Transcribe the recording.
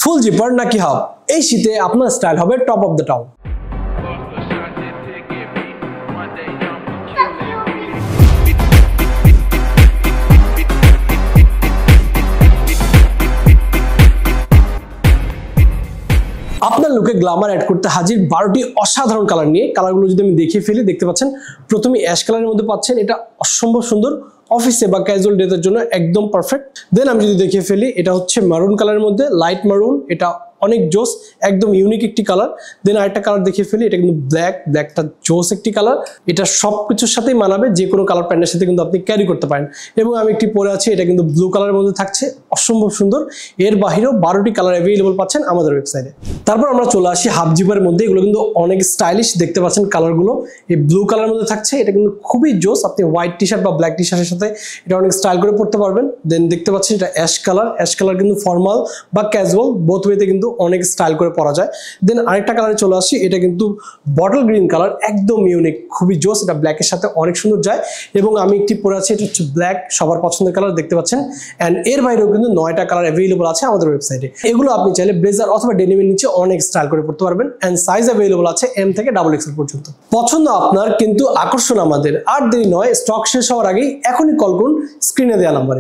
Full zipper নাকি half, এই শীতে আপনার স্টাইল হবে টপ অফ দ্য টাউন। আপনার লুকে গ্ল্যামার অ্যাড করতে হাজির 12টি অসাধারণ কালার নিয়ে। কালারগুলো যদি আমি দেখিয়ে ফেলি, দেখতে পাচ্ছেন প্রথমে অ্যাশ কালারের মধ্যে পাচ্ছেন, এটা অসম্ভব সুন্দর, অফিসে বা ক্যাজুয়াল ডেতের জন্য একদম পারফেক্ট। দেন আমি যদি দেখিয়ে ফেলি, এটা হচ্ছে মারুন কালারের মধ্যে, লাইট মারুন, এটা অনেক জোস, একদম ইউনিক একটি কালার। দেন আরেকটা কালার দেখিয়ে ফেলি, এটা কিন্তু ব্ল্যাকটা জোস একটি কালার, এটা সব কিছুর সাথেই মানাবে, যে কোনো কালার প্যান্টের সাথে কিন্তু আপনি ক্যারি করতে পারেন। এবং আমি একটি পরে আছি, এটা কিন্তু ব্লু কালারের মধ্যে থাকছে, অসম্ভব সুন্দর। এর বাহিরেও 12টি কালার অ্যাভেলেবল পাচ্ছেন আমাদের ওয়েবসাইটে। তারপর আমরা চলে আসি হাফ জিপারের মধ্যে, এগুলো কিন্তু অনেক স্টাইলিশ, দেখতে পাচ্ছেন কালারগুলো। এই ব্লু কালারের মধ্যে থাকছে, এটা কিন্তু খুবই জোস, আপনি হোয়াইট টি শার্ট বা ব্ল্যাক টি শার্টের সাথে এটা অনেক স্টাইল করে পড়তে পারবেন। দেন দেখতে পাচ্ছেন এটা অ্যাশ কালার কিন্তু ফর্মাল বা ক্যাজুয়াল বোথ ওয়েতে কিন্তু অনেক স্টাইল করে পরা যায়। দেন আরেকটা কালারে চলে আসি, এটা কিন্তু বটল গ্রিন কালার, একদম ইউনিক, খুবই জোস, এটা ব্ল্যাকের সাথে অনেক সুন্দর যায়। এবং আমি একটি পরে আছি, এটা হচ্ছে ব্ল্যাক, সবার পছন্দের কালার, দেখতে পাচ্ছেন। অ্যান্ড এর বাইরেও কিন্তু 9টা কালার অ্যাভেলেবল আছে আমাদের ওয়েবসাইটে। এগুলো আপনি চাইলে ব্লেজার অথবা ডেনিমের নিচে অনেক স্টাইল করে পড়তে পারবেন। অ্যান্ড সাইজ অ্যাভেলেবল আছে M থেকে XXL পর্যন্ত। পছন্দ আপনার, কিন্তু আকর্ষণ আমাদের। আর দেরি নয়, স্টক শেষ হওয়ার আগেই এখনই কল করুন স্ক্রিনে দেওয়া নাম্বারে।